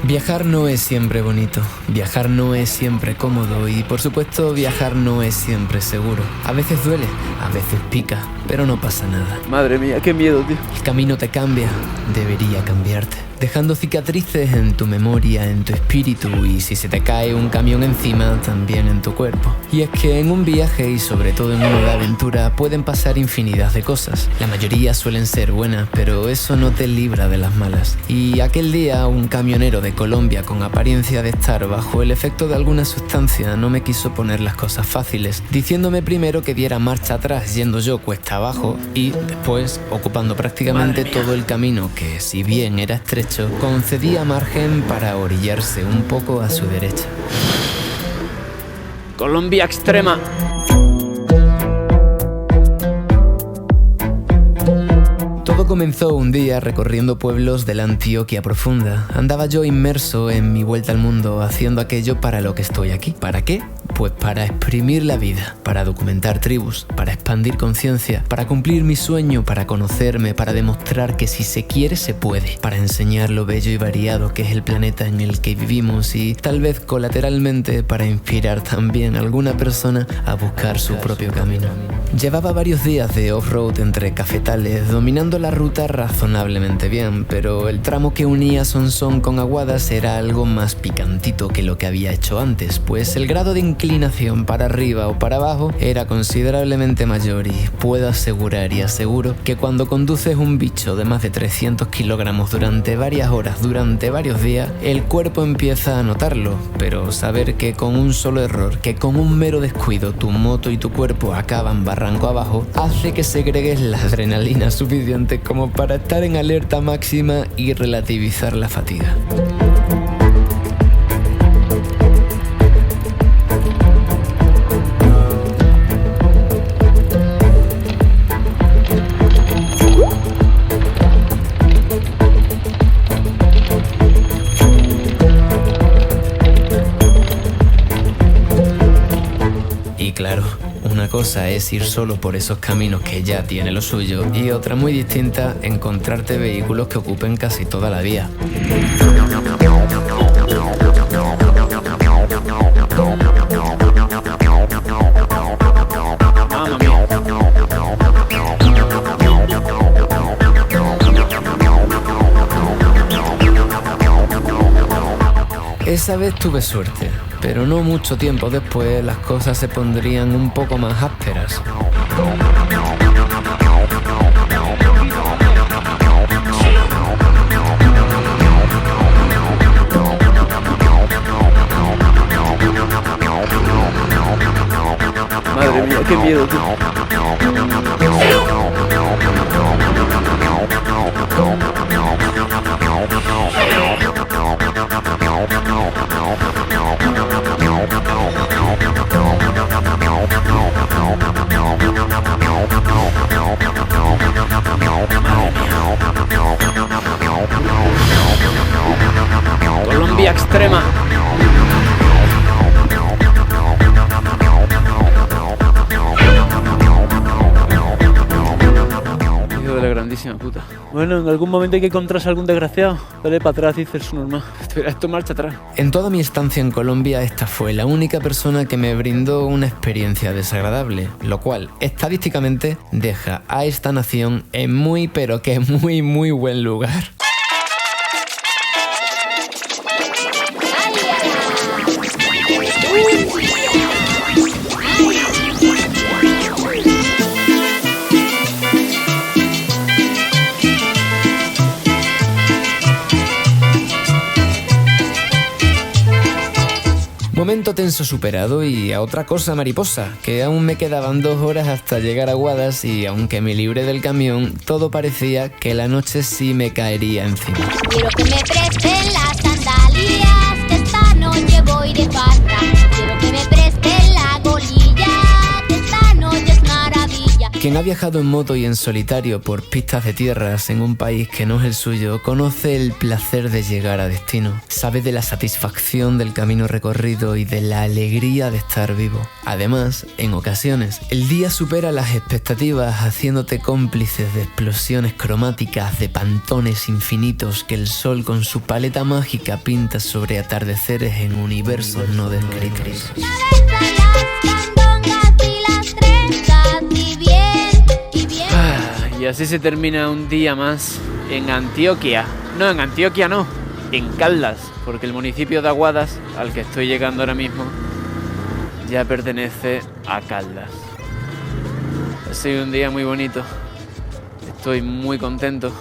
Viajar no es siempre bonito, viajar no es siempre cómodo y por supuesto viajar no es siempre seguro. A veces duele, a veces pica, pero no pasa nada. Madre mía, qué miedo, tío. El camino te cambia, debería cambiarte, dejando cicatrices en tu memoria, en tu espíritu y si se te cae un camión encima, también en tu cuerpo. Y es que en un viaje y sobre todo en uno de aventura pueden pasar infinidad de cosas. La mayoría suelen ser buenas, pero eso no te libra de las malas. Y aquel día un camionero de Colombia con apariencia de estar bajo el efecto de alguna sustancia no me quiso poner las cosas fáciles, diciéndome primero que diera marcha atrás yendo yo cuesta abajo y después ocupando prácticamente todo el camino que, si bien era estrecho, concedía margen para orillarse un poco a su derecha. Colombia extrema. Todo comenzó un día recorriendo pueblos de la Antioquia profunda. Andaba yo inmerso en mi vuelta al mundo haciendo aquello para lo que estoy aquí. ¿Para qué? Pues para exprimir la vida, para documentar tribus, para expandir conciencia, para cumplir mi sueño, para conocerme, para demostrar que si se quiere se puede, para enseñar lo bello y variado que es el planeta en el que vivimos y tal vez colateralmente para inspirar también a alguna persona a buscar su propio camino. Llevaba varios días de off-road entre cafetales, dominando la ruta razonablemente bien, pero el tramo que unía Sonsón con Aguadas era algo más picantito que lo que había hecho antes, pues el grado de inclinación para arriba o para abajo era considerablemente mayor y puedo asegurar y aseguro que cuando conduces un bicho de más de 300 kilogramos durante varias horas, durante varios días, el cuerpo empieza a notarlo, pero saber que con un solo error, que con un mero descuido tu moto y tu cuerpo acaban barranco abajo, hace que segregues la adrenalina suficiente como para estar en alerta máxima y relativizar la fatiga. Y claro, una cosa es ir solo por esos caminos que ya tiene lo suyo y otra muy distinta, encontrarte vehículos que ocupen casi toda la vía. Esa vez tuve suerte, pero no mucho tiempo después las cosas se pondrían un poco más ásperas. Madre mía, qué miedo, tío. Colombia extrema. Hijo de la grandísima puta. Bueno, en algún momento hay que encontrarse algún desgraciado. Dale para atrás, dice el su normal. Esto marcha atrás. En toda mi estancia en Colombia, esta fue la única persona que me brindó una experiencia desagradable, lo cual, estadísticamente, deja a esta nación en muy, pero que muy, muy buen lugar. Momento tenso superado y a otra cosa mariposa, que aún me quedaban 2 horas hasta llegar a Aguadas y aunque me libré del camión, todo parecía que la noche sí me caería encima. Quiero que me presten las sandalias, que esta noche voy de farra. Quiero que me presten la golilla, que esta noche es maravilla. Quien Quien ha viajado en moto y en solitario por pistas de tierras en un país que no es el suyo, conoce el placer de llegar a destino. Sabe de la satisfacción del camino recorrido y de la alegría de estar vivo. Además, en ocasiones, el día supera las expectativas haciéndote cómplices de explosiones cromáticas, de pantones infinitos que el sol con su paleta mágica pinta sobre atardeceres en universos no descritos. Y así se termina un día más en Antioquia. No, en Antioquia no, en Caldas, porque el municipio de Aguadas, al que estoy llegando ahora mismo, ya pertenece a Caldas. Ha sido un día muy bonito. Estoy muy contento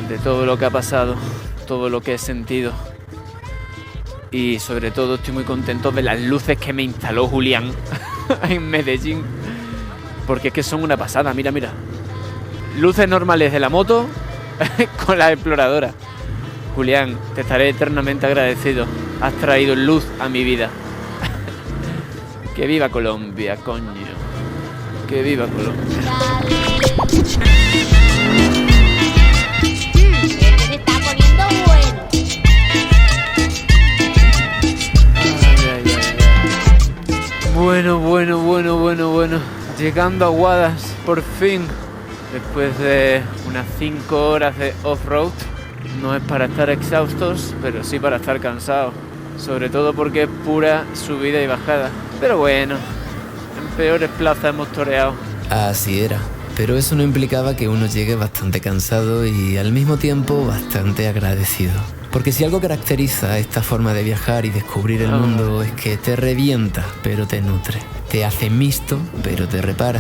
de todo lo que ha pasado, todo lo que he sentido. Y sobre todo estoy muy contento de las luces que me instaló Julián en Medellín. Porque es que son una pasada, mira, mira. Luces normales de la moto con la exploradora. Julián, te estaré eternamente agradecido. Has traído luz a mi vida. Que viva Colombia, coño. Que viva Colombia. Se está poniendo bueno. Bueno. Llegando a Aguadas, por fin. Después de unas 5 horas de off-road. No es para estar exhaustos, pero sí para estar cansados. Sobre todo porque es pura subida y bajada. Pero bueno, en peores plazas hemos toreado. Así era. Pero eso no implicaba que uno llegue bastante cansado y al mismo tiempo bastante agradecido. Porque si algo caracteriza esta forma de viajar y descubrir el mundo es que te revienta, pero te nutre. Te hace mixto, pero te repara.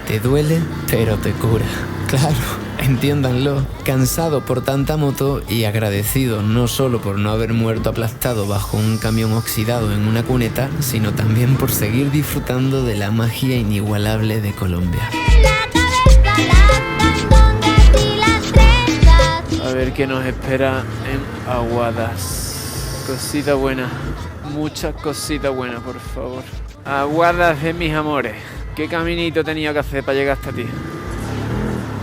Te duele, pero te cura. Claro, entiéndanlo. Cansado por tanta moto y agradecido no solo por no haber muerto aplastado bajo un camión oxidado en una cuneta, sino también por seguir disfrutando de la magia inigualable de Colombia. A ver qué nos espera en Aguadas. Cosita buena, mucha cosita buena, por favor. Aguadas de mis amores. ¿Qué caminito he tenido que hacer para llegar hasta ti?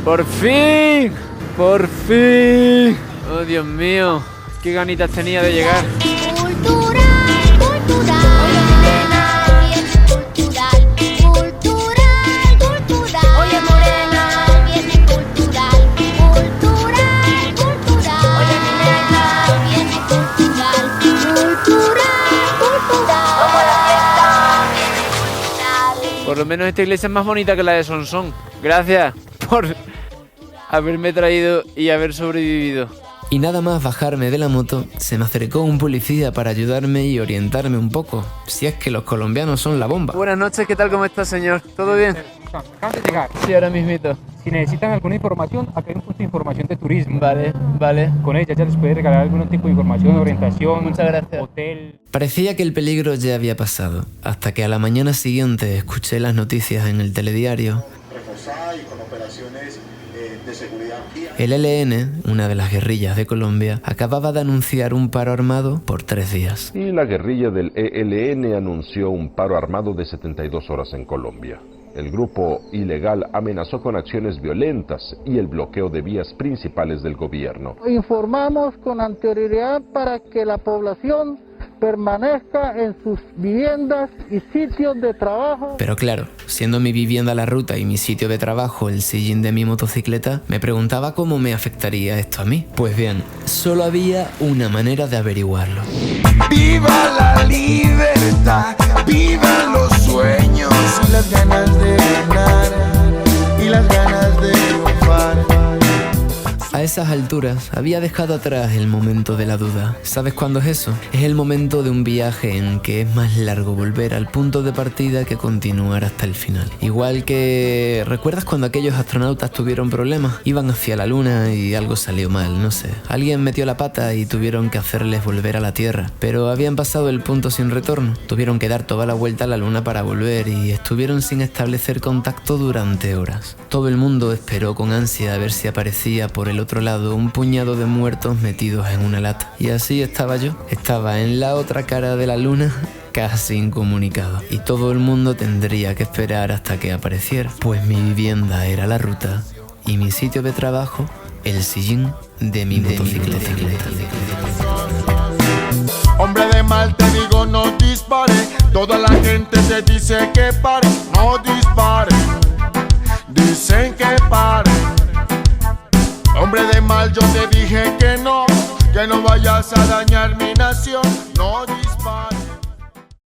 ¡Por fin! ¡Por fin! ¡Oh, Dios mío! ¡Qué ganitas tenía de llegar! Cultural. Oye, morena, viene cultural. Oye, morena, viene cultural. Oye, mi nena, viene cultural. Como la fiesta viene cultural. Por lo menos esta iglesia es más bonita que la de Sonsón. Gracias por haberme traído y haber sobrevivido. Y nada más bajarme de la moto, se me acercó un policía para ayudarme y orientarme un poco. Si es que los colombianos son la bomba. Buenas noches, ¿qué tal? ¿Cómo está, señor? ¿Todo bien? Acabas de llegar. Sí, ahora mismito. Si necesitan alguna información, acá hay un punto de información de turismo. Vale. Con ella ya les puede regalar algún tipo de información, orientación, Muchas gracias. hotel. Parecía que el peligro ya había pasado, hasta que a la mañana siguiente escuché las noticias en el telediario. Reforzada y con operaciones de seguridad. El ELN, una de las guerrillas de Colombia, acababa de anunciar un paro armado por 3 días. Y la guerrilla del ELN anunció un paro armado de 72 horas en Colombia. El grupo ilegal amenazó con acciones violentas y el bloqueo de vías principales del gobierno. Informamos con anterioridad para que la población permanezca en sus viviendas y sitios de trabajo. Pero claro, siendo mi vivienda la ruta y mi sitio de trabajo el sillín de mi motocicleta, me preguntaba cómo me afectaría esto a mí. Pues bien, solo había una manera de averiguarlo. ¡Viva la libertad! ¡Viva los sueños! Y las ganas de ganar y las ganas de triunfar. A esas alturas había dejado atrás el momento de la duda. ¿Sabes cuándo es eso? Es el momento de un viaje en que es más largo volver al punto de partida que continuar hasta el final. Igual que... ¿recuerdas cuando aquellos astronautas tuvieron problemas? Iban hacia la luna y algo salió mal, no sé. Alguien metió la pata y tuvieron que hacerles volver a la Tierra. Pero habían pasado el punto sin retorno. Tuvieron que dar toda la vuelta a la luna para volver y estuvieron sin establecer contacto durante horas. Todo el mundo esperó con ansia a ver si aparecía por el otro lado un puñado de muertos metidos en una lata. Y así estaba yo. Estaba en la otra cara de la luna casi incomunicado. Y todo el mundo tendría que esperar hasta que apareciera, pues mi vivienda era la ruta y mi sitio de trabajo el sillín de mi motocicleta. Hombre de mal, te digo no dispare. Toda la gente te dice que pare. No dispare, dicen que pare. Hombre de mal, yo te dije que no vayas a dañar mi nariz.